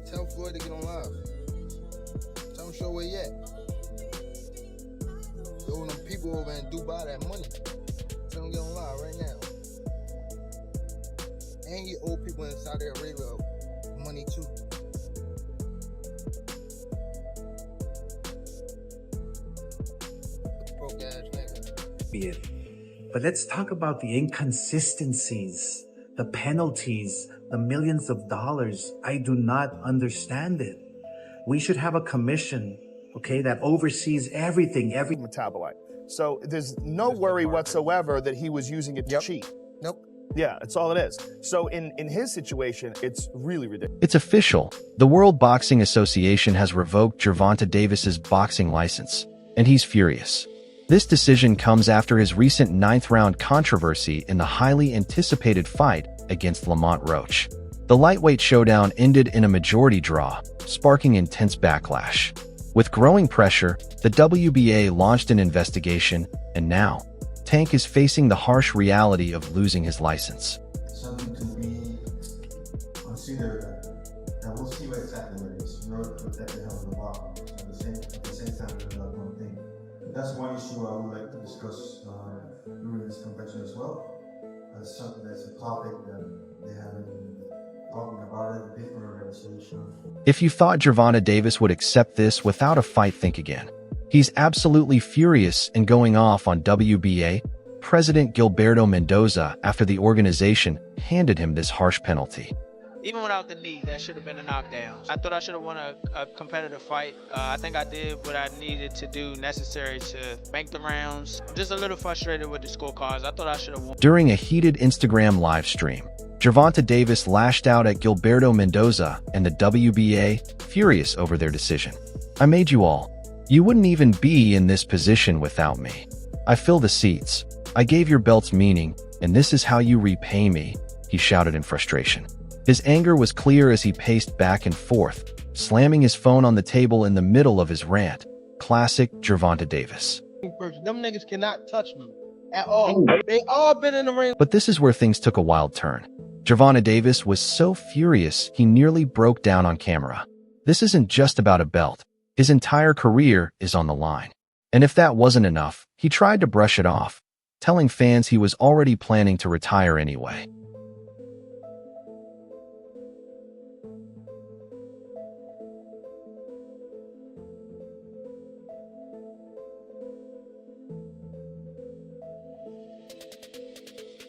Tell Floyd to get on live. Tell him show where he at. You owe them people over in Dubai that money. Tell him get on live right now. And you owe people in Saudi Arabia money too. Broke ass nigga. But let's talk about the inconsistencies, the penalties, the millions of dollars. I do not understand it. We should have a commission, okay, that oversees everything, every metabolite. So there's no worry whatsoever that he was using it to cheat. Nope. Yeah, that's all it is. So in his situation, it's really ridiculous. It's official. The World Boxing Association has revoked Gervonta Davis's boxing license, and he's furious. This decision comes after his recent 9th-round controversy in the highly anticipated fight against Lamont Roach. The lightweight showdown ended in a majority draw, sparking intense backlash. With growing pressure, the WBA launched an investigation, and now, Tank is facing the harsh reality of losing his license. Something to be considered, and we'll see what exactly what it is in order to protect the health of the boxer. At the same time, there's not one thing. That's one issue I would like to discuss during this convention as well. As something that's a topic that they haven't been talking about it, different organizations. If you thought Gervonta Davis would accept this without a fight, think again. He's absolutely furious and going off on WBA President Gilberto Mendoza after the organization handed him this harsh penalty. Even without the knee, that should have been a knockdown. I thought I should have won a competitive fight. I think I did what I needed to do necessary to make the rounds. I'm just a little frustrated with the scorecards. I thought I should have won. During a heated Instagram live stream, Gervonta Davis lashed out at Gilberto Mendoza and the WBA, furious over their decision. "I made you all. You wouldn't even be in this position without me. I fill the seats. I gave your belts meaning, and this is how you repay me," he shouted in frustration. His anger was clear as he paced back and forth, slamming his phone on the table in the middle of his rant. Classic Gervonta Davis. Them niggas cannot touch me at all. They all been in the ring. But this is where things took a wild turn. Gervonta Davis was so furious he nearly broke down on camera. This isn't just about a belt. His entire career is on the line. And if that wasn't enough, he tried to brush it off, telling fans he was already planning to retire anyway.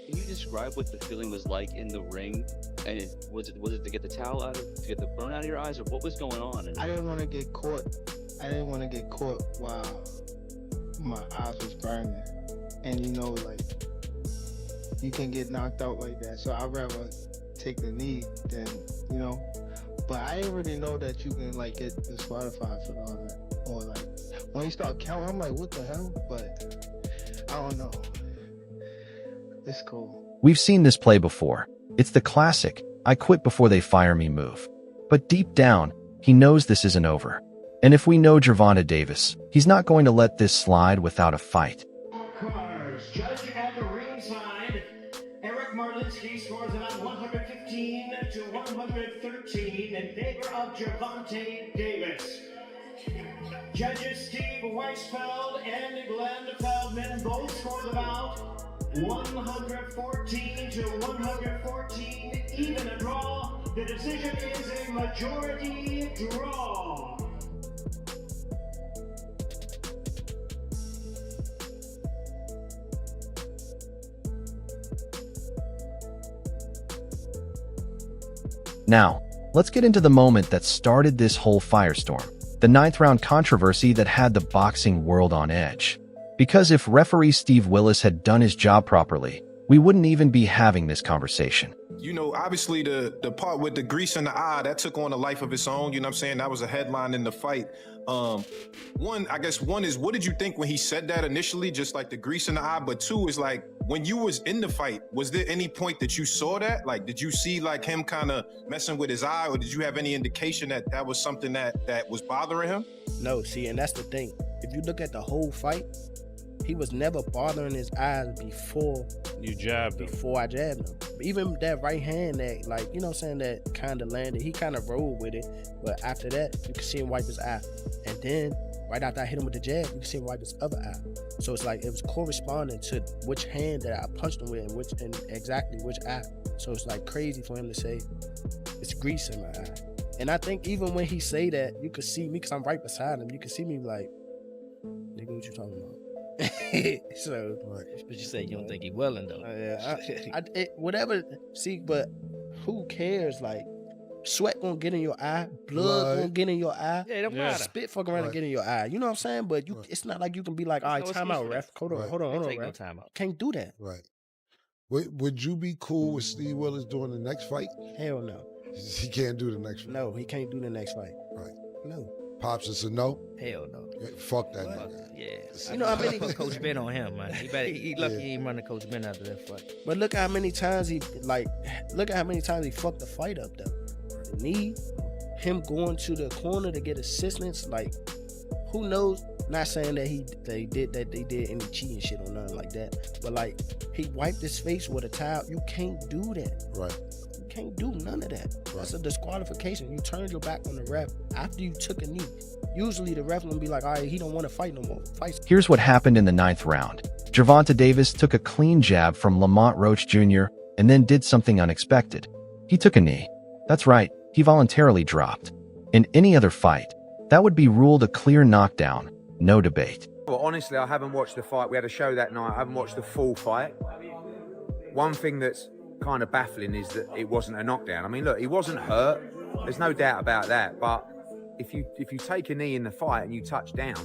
Can you describe what the feeling was like in the ring? And was it to get the towel out of, to get the burn out of your eyes, or what was going on? I didn't want to get caught. I didn't want to get caught while my eyes was burning. And you know, like, you can get knocked out like that. So I'd rather take the knee than, you know. But I didn't really know that you can like get disqualified for all that. Or like, when you start counting, I'm like, what the hell? But I don't know. It's cool. We've seen this play before. It's the classic, "I quit before they fire me" move. But deep down, he knows this isn't over. And if we know Gervonta Davis, he's not going to let this slide without a fight. Cards. Judge at the ringside, Eric Marlinsky scores it on 115 to 113 in favor of Gervonta Davis. Judges Steve Weisfeld and Glenn Feldman both scored the bout 114 to 114, even a draw. The decision is a majority draw. Now, let's get into the moment that started this whole firestorm, the 9th-round controversy that had the boxing world on edge. Because if referee Steve Willis had done his job properly, we wouldn't even be having this conversation. You know, obviously the part with the grease in the eye, that took on a life of its own. You know what I'm saying? That was a headline in the fight. One is, what did you think when he said that initially? Just like the grease in the eye. But two is like, when you was in the fight, was there any point that you saw that? Like, did you see like him kind of messing with his eye, or did you have any indication that that was something that was bothering him? No, see, and that's the thing. If you look at the whole fight, he was never bothering his eyes before you jabbed him. Before I jabbed him. even that right hand that, like, you know what I'm saying, that kind of landed, he kind of rolled with it, but after that, you can see him wipe his eye. And then, right after I hit him with the jab, you can see him wipe his other eye. So it's like, it was corresponding to which hand that I punched him with and exactly which eye. So it's like crazy for him to say, it's grease in my eye. And I think even when he say that, you could see me, because I'm right beside him, you can see me like, nigga, what you talking about? So, But you say you don't think he welling though. Whatever. See, but who cares? Like, sweat gonna get in your eye, blood gonna get in your eye. Yeah, it don't matter. Spit fucking around and get in your eye. You know what I'm saying? But it's not like you can be like, all right, time out, ref. Hold on, Take no ref. time out. Can't do that. Right. Would you be cool with Steve Willis doing the next fight? Hell no. He can't do the next fight. No, he can't do the next fight. Right. No. Pops, it's a no? Hell no. Yeah, fuck that nigga. Yeah. You know how many put Coach Ben on him, man. He lucky he ain't running Coach Ben after that fight. But look how many times he fucked the fight up though. The knee, him going to the corner to get assistance, like, who knows? Not saying that they did any cheating shit or nothing like that. But like, he wiped his face with a towel. You can't do that. Right. You can't do none of that. Right. That's a disqualification. You turned your back on the ref after you took a knee. Usually the ref will be like, all right, he don't want to fight no more. Fight. Here's what happened in the 9th round. Gervonta Davis took a clean jab from Lamont Roach Jr. and then did something unexpected. He took a knee. That's right, he voluntarily dropped. In any other fight, that would be ruled a clear knockdown, no debate. Well, honestly, I haven't watched the fight. We had a show that night. I haven't watched the full fight. One thing that's kind of baffling is that it wasn't a knockdown. I mean, look, he wasn't hurt. There's no doubt about that. But if you take a knee in the fight and you touch down,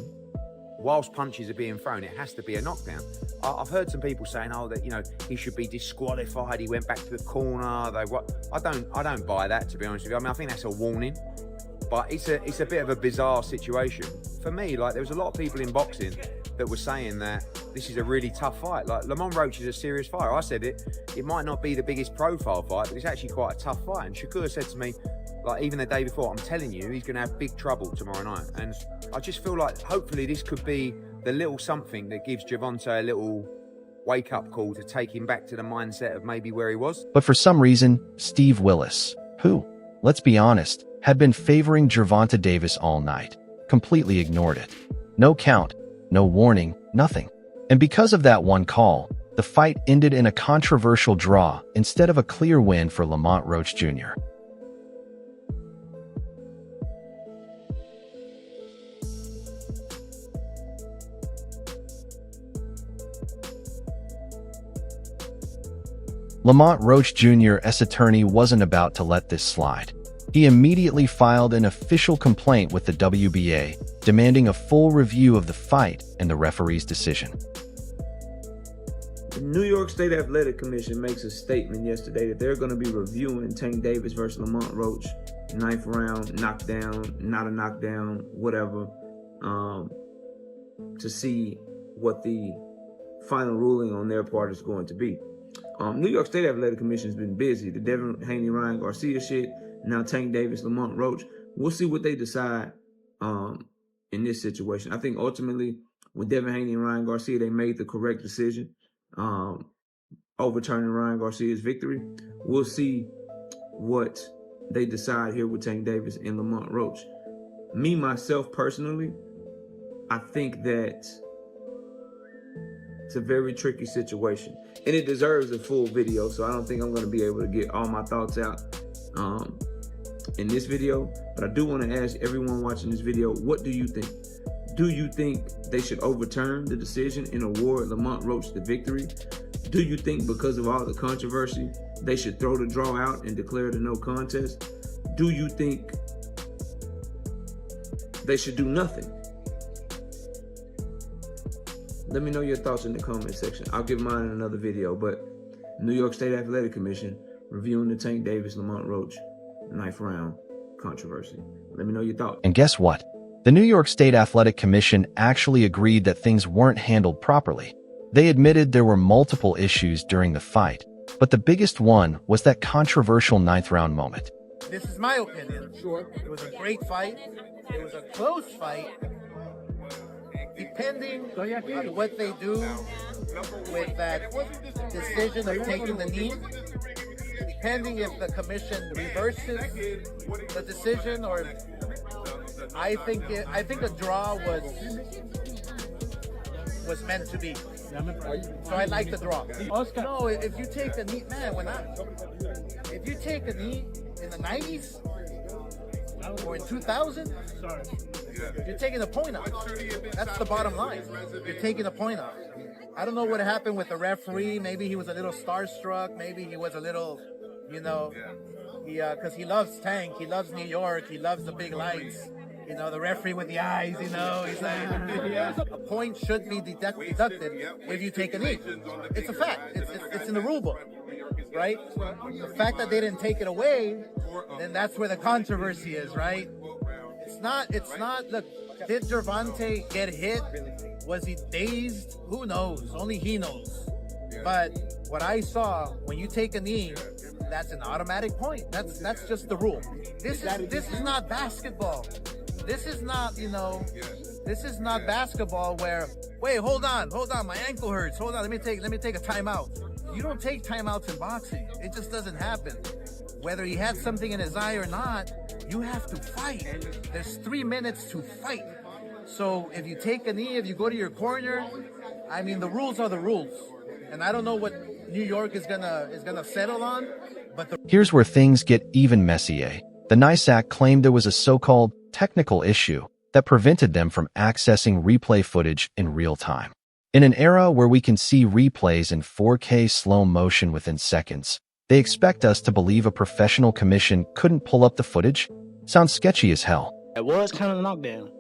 whilst punches are being thrown, it has to be a knockdown. I've heard some people saying, oh, that, you know, he should be disqualified. He went back to the corner. I don't buy that, to be honest with you. I mean, I think that's a warning. But it's a bit of a bizarre situation. For me, like, there was a lot of people in boxing that were saying that this is a really tough fight. Like, Lamont Roach is a serious fighter. I said it might not be the biggest profile fight, but it's actually quite a tough fight. And Shakur said to me, like, even the day before, I'm telling you, he's going to have big trouble tomorrow night. And I just feel like hopefully this could be the little something that gives Gervonta a little wake-up call to take him back to the mindset of maybe where he was. But for some reason, Steve Willis, who, let's be honest, had been favoring Gervonta Davis all night, completely ignored it. No count, no warning, nothing. And because of that one call, the fight ended in a controversial draw instead of a clear win for Lamont Roach Jr. Lamont Roach Jr.'s attorney wasn't about to let this slide. He immediately filed an official complaint with the WBA, demanding a full review of the fight and the referee's decision. The New York State Athletic Commission makes a statement yesterday that they're going to be reviewing Tank Davis versus Lamont Roach, 9th round, knockdown, not a knockdown, whatever, to see what the final ruling on their part is going to be. New York State Athletic Commission has been busy. The Devin Haney, Ryan Garcia shit, now Tank Davis, Lamont Roach. We'll see what they decide in this situation. I think ultimately with Devin Haney and Ryan Garcia, they made the correct decision, overturning Ryan Garcia's victory. We'll see what they decide here with Tank Davis and Lamont Roach. Me, myself, personally, I think that it's a very tricky situation. And it deserves a full video, so I don't think I'm going to be able to get all my thoughts out in this video. But I do want to ask everyone watching this video, what do you think? Do you think they should overturn the decision and award Lamont Roach the victory? Do you think because of all the controversy, they should throw the draw out and declare the no contest? Do you think they should do nothing? Let me know your thoughts in the comment section. I'll give mine in another video, but New York State Athletic Commission reviewing the Tank Davis, Lamont Roach 9th round controversy. Let me know your thoughts. And guess what? The New York State Athletic Commission actually agreed that things weren't handled properly. They admitted there were multiple issues during the fight, but the biggest one was that controversial 9th round moment. This is my opinion. Sure. It was a great fight. It was a close fight. Depending on what they do with that decision of taking the knee, pending if the commission reverses the decision, or I think a draw was meant to be. So I like the draw. No, if you take a knee, man, if you take a knee in the 90s or in 2000, you're taking a point out. That's the bottom line. You're taking a point out. I don't know what happened with the referee. Maybe he was a little starstruck. Maybe he was a little, because he loves Tank. He loves New York. He loves the big lights. The referee with the eyes, he's like, a point should be deducted if you take a knee. It's a fact. It's in the rule book, right? The fact that they didn't take it away, then that's where the controversy is, right? It's not, look, did Gervonta get hit? Was he dazed? Who knows? Only he knows. But what I saw, when you take a knee, that's an automatic point. That's just the rule. This is not basketball. This is not, this is not basketball where, wait, hold on, my ankle hurts. Hold on, let me take a timeout. You don't take timeouts in boxing. It just doesn't happen. Whether he had something in his eye or not, you have to fight. There's 3 minutes to fight. So if you take a knee, if you go to your corner, the rules are the rules. And I don't know what New York is gonna settle on, but Here's where things get even messier. The NYSAC claimed there was a so-called technical issue that prevented them from accessing replay footage in real time. In an era where we can see replays in 4K slow motion within seconds, they expect us to believe a professional commission couldn't pull up the footage? Sounds sketchy as hell. It was kind of a knockdown.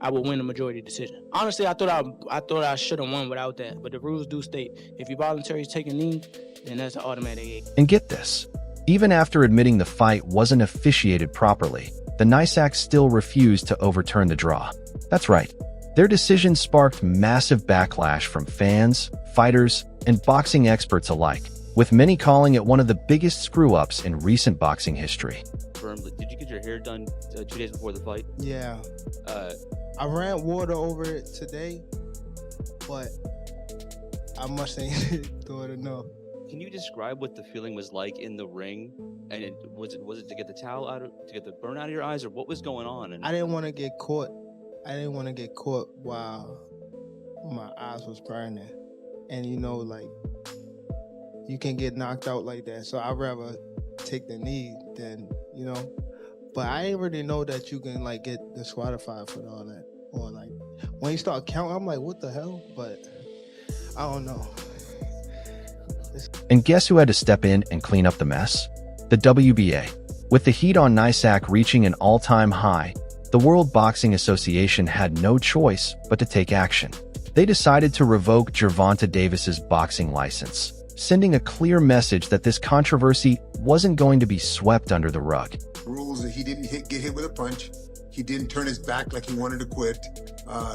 I would win the majority decision. Honestly, I thought I should have won without that, but the rules do state if you voluntarily take a knee, then that's an automatic 8. And get this, even after admitting the fight wasn't officiated properly, the NYSAC still refused to overturn the draw. That's right. Their decision sparked massive backlash from fans, fighters, and boxing experts alike, with many calling it one of the biggest screw-ups in recent boxing history. Did you get your hair done 2 days before the fight? Yeah. I ran water over it today, but I must say throw it enough. Can you describe what the feeling was like in the ring? And was it to get the towel to get the burn out of your eyes, or what was going on? I didn't want to get caught. I didn't want to get caught while my eyes was burning, and you can get knocked out like that. So I'd rather take the knee than But I didn't really know that you can get disqualified for all that, or when you start counting, I'm like, what the hell? But I don't know. And guess who had to step in and clean up the mess? The WBA. With the heat on NYSAC reaching an all-time high, the World Boxing Association had no choice but to take action. They decided to revoke Gervonta Davis's boxing license, sending a clear message that this controversy wasn't going to be swept under the rug. Rules that he didn't get hit with a punch. He didn't turn his back like he wanted to quit.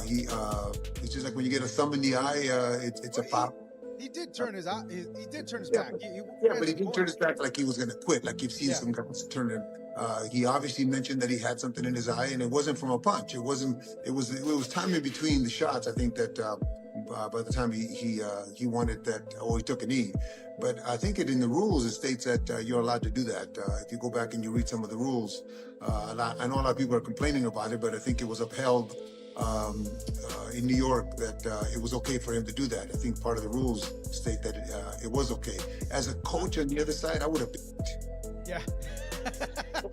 It's just like when you get a thumb in the eye, it's a foul. He did turn his eye. He did turn his back. But he didn't turn his back like he was going to quit. Like you've seen some guys turn it. He obviously mentioned that he had something in his eye, and it wasn't from a punch. It wasn't. It was time in between the shots. I think that by the time he wanted that, or he took a knee. But I think in the rules it states that you're allowed to do that. If you go back and you read some of the rules, I know a lot of people are complaining about it, but I think it was upheld in New York that it was okay for him to do that. I think part of the rules state that it was okay. As a coach on the other side, I would have. Yeah. Of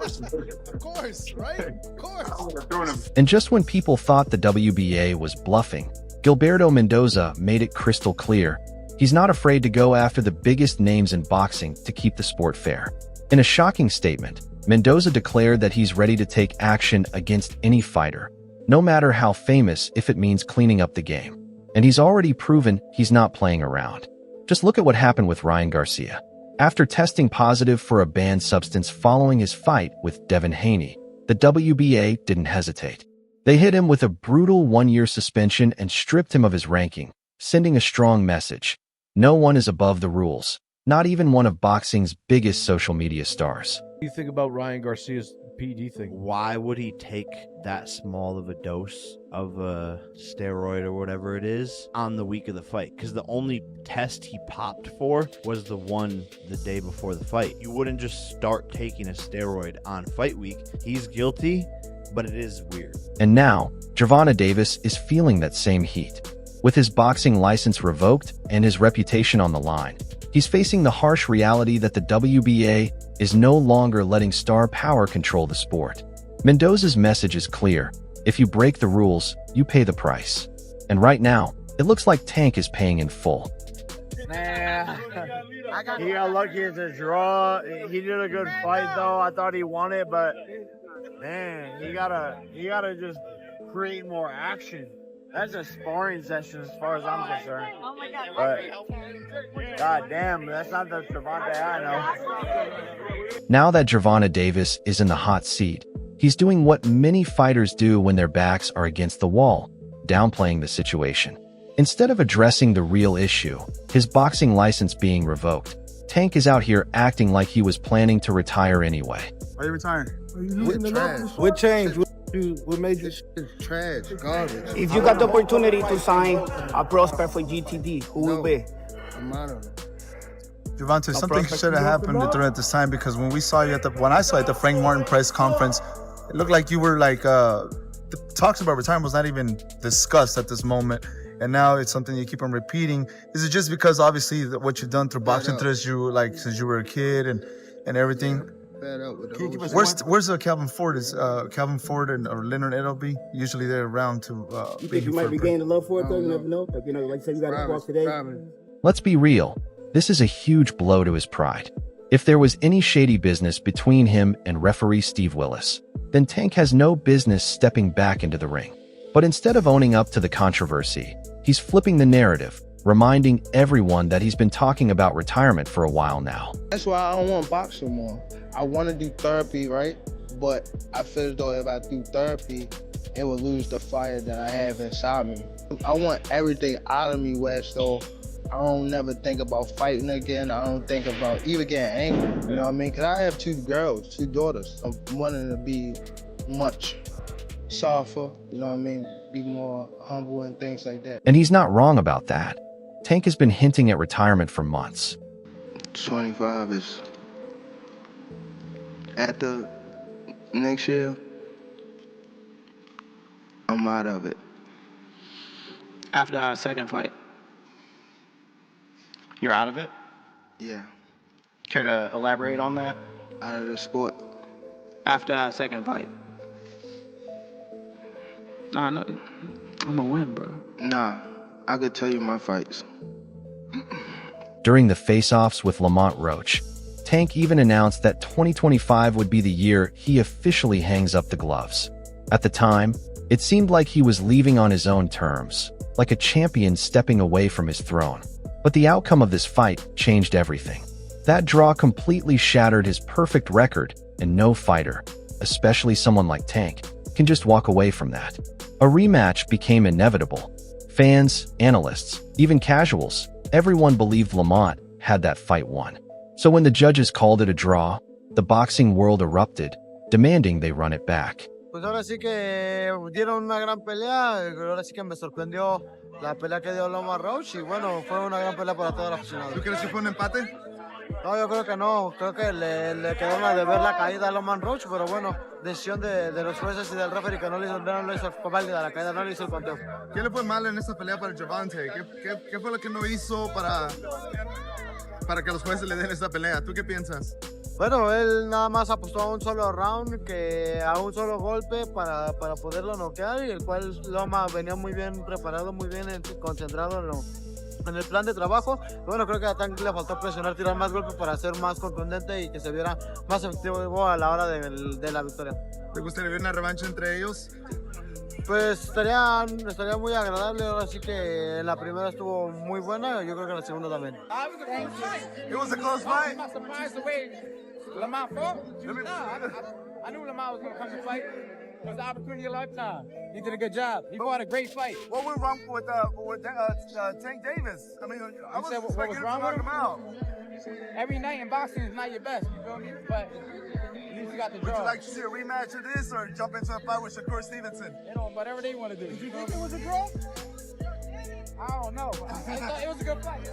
course, right? Of course. And just when people thought the WBA was bluffing, Gilberto Mendoza made it crystal clear. He's not afraid to go after the biggest names in boxing to keep the sport fair. In a shocking statement, Mendoza declared that he's ready to take action against any fighter, no matter how famous, if it means cleaning up the game. And he's already proven he's not playing around. Just look at what happened with Ryan Garcia. After testing positive for a banned substance following his fight with Devin Haney, the WBA didn't hesitate. They hit him with a brutal 1-year suspension and stripped him of his ranking, sending a strong message. No one is above the rules, not even one of boxing's biggest social media stars. What do you think about Ryan Garcia's Pete, do you think why would he take that small of a dose of a steroid or whatever it is on the week of the fight? Because the only test he popped for was the one the day before the fight. You wouldn't just start taking a steroid on fight week. He's guilty, but it is weird. And now, Gervonta Davis is feeling that same heat. With his boxing license revoked and his reputation on the line, he's facing the harsh reality that the WBA is no longer letting star power control the sport. Mendoza's message is clear. If you break the rules, you pay the price. And right now, it looks like Tank is paying in full. Nah, he got lucky as a draw. He did a good fight, though. I thought he won it, but man, he gotta just create more action. That's a sparring session as far as I'm concerned. Oh my God. But God damn, that's not the Gervonta I know. Now that Gervonta Davis is in the hot seat, he's doing what many fighters do when their backs are against the wall, downplaying the situation. Instead of addressing the real issue, his boxing license being revoked, Tank is out here acting like he was planning to retire anyway. Are you retiring? What changed? What made you trash, garbage? If you got the opportunity to sign a prospect for GTD, who will be? Gervonta, something should have happened during this time, because when I saw you at the Frank Martin press conference, it looked like you were like the talks about retirement was not even discussed at this moment, and now it's something you keep on repeating. Is it just because obviously what you've done through boxing since you were a kid and everything? Where's Calvin Ford? Is Calvin Ford or Leonard Edelby? Usually they're around to. You think you might be gaining love for it though? You never know. Like you said, you got to walk today. Let's be real. This is a huge blow to his pride. If there was any shady business between him and referee Steve Willis, then Tank has no business stepping back into the ring. But instead of owning up to the controversy, he's flipping the narrative, reminding everyone that he's been talking about retirement for a while now. That's why I don't want to box no more. I want to do therapy, right? But I feel as though if I do therapy, it will lose the fire that I have inside me. I want everything out of me, West, so I don't never think about fighting again. I don't think about even getting angry, you know what I mean? Because I have two daughters. I'm wanting to be much softer, you know what I mean? Be more humble and things like that. And he's not wrong about that. Tank has been hinting at retirement for months. 25 is after next year, I'm out of it. After our second fight. You're out of it? Yeah. Care to elaborate on that? Out of the sport. After our second fight. Nah, no, I'm gonna win, bro. Nah, I could tell you my fights. During the face-offs with Lamont Roach, Tank even announced that 2025 would be the year he officially hangs up the gloves. At the time, it seemed like he was leaving on his own terms, like a champion stepping away from his throne. But the outcome of this fight changed everything. That draw completely shattered his perfect record, and no fighter, especially someone like Tank, can just walk away from that. A rematch became inevitable. Fans, analysts, even casuals, everyone believed Lamont had that fight won. So when the judges called it a draw, the boxing world erupted, demanding they run it back. Pues ahora sí que dieron una gran pelea, ahora sí que me sorprendió la pelea que dio Lamont Roach y bueno, fue una gran pelea para todos los aficionados. ¿Tú crees que fue un empate? No, yo creo que no, creo que le quedó una de ver la caída a Lamont Roach, pero bueno, decisión de los jueces y del referee que no le hizo válida la caída, no le hizo el conteo. ¿Qué le fue mal en esta pelea para Gervonta? ¿Qué fue lo que no hizo para que los jueces le den esta pelea? ¿Tú qué piensas? Bueno, él nada más apostó a un solo round, a un solo golpe para poderlo noquear, y el cual Loma venía muy bien preparado, muy bien concentrado en el plan de trabajo. Bueno, creo que a Tank le faltó presionar, tirar más golpes para ser más contundente y que se viera más efectivo a la hora de la victoria. ¿Te gustaría ver una revancha entre ellos? Pues estaría muy agradable. Ahora sí que la primera estuvo muy buena, yo creo que la segunda también. It was a close fight. I'm not surprised the way Lamont fought. I knew Lamont was going to come to fight. It was the opportunity of a lifetime. He did a good job. He fought a great fight. What went wrong with Tank Davis? I mean, I was expecting him to knock him out. Every night in boxing is not your best, you feel me? But you got the Would draw. you like to see a rematch of this or jump into a fight with Shakur Stevenson? You know, whatever they want to do. Did you think it was a draw? I don't know. I thought it was a good fight.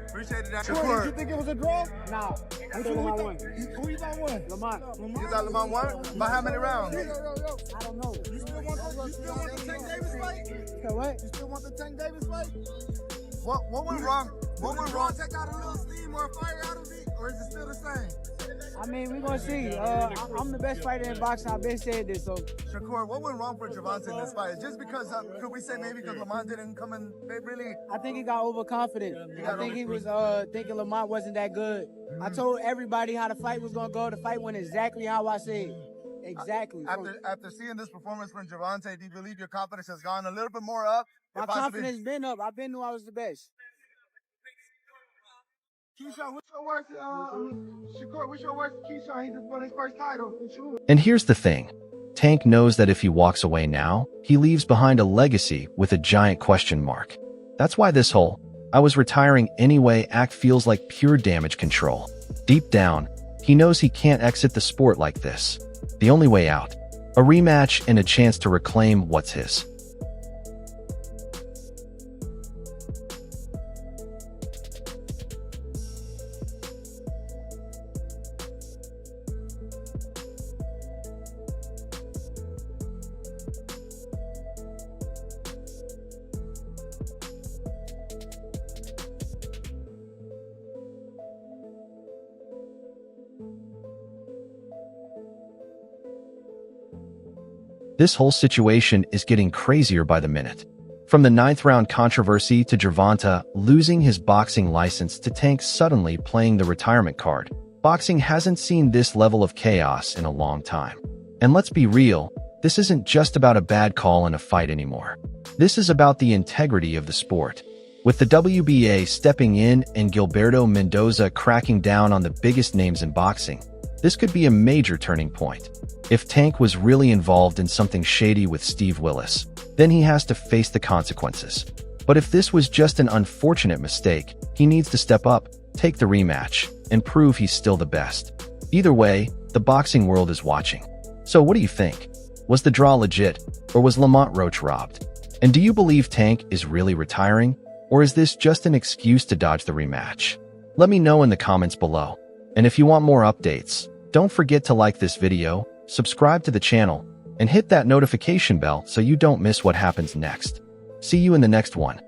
Appreciate it, Shakur, did you think it was a draw? Nah. Who you thought won? Lamont. You thought Lamont won? By how many rounds? I don't know. You still want the Tank Davis fight? What? You still want the Tank Davis fight? What went wrong? What went wrong? Take out a little steam or fire out of it, or is it still the same? I mean, we're going to see. I'm the best fighter in boxing. I've been saying this, so. Shakur, what went wrong for Gervonta in this fight? Just because, could we say maybe because Lamont didn't come in really? I think he got overconfident. I think he was thinking Lamont wasn't that good. I told everybody how the fight was going to go. The fight went exactly how I said. Exactly. After seeing this performance from Gervonta, do you believe your confidence has gone a little bit more up? My confidence been up. I've been knew I was the best. Keyshawn, what's your worst, Shakur, what's your worst Keyshawn? He just won his first title. And here's the thing. Tank knows that if he walks away now, he leaves behind a legacy with a giant question mark. That's why this whole "I was retiring anyway" act feels like pure damage control. Deep down, he knows he can't exit the sport like this. The only way out: a rematch and a chance to reclaim what's his. This whole situation is getting crazier by the minute. From the 9th round controversy to Gervonta losing his boxing license to Tank suddenly playing the retirement card, boxing hasn't seen this level of chaos in a long time. And let's be real, this isn't just about a bad call in a fight anymore. This is about the integrity of the sport. With the WBA stepping in and Gilberto Mendoza cracking down on the biggest names in boxing, this could be a major turning point. If Tank was really involved in something shady with Steve Willis, then he has to face the consequences. But if this was just an unfortunate mistake, he needs to step up, take the rematch, and prove he's still the best. Either way, the boxing world is watching. So what do you think? Was the draw legit, or was Lamont Roach robbed? And do you believe Tank is really retiring, or is this just an excuse to dodge the rematch? Let me know in the comments below. And if you want more updates, don't forget to like this video, subscribe to the channel, and hit that notification bell so you don't miss what happens next. See you in the next one.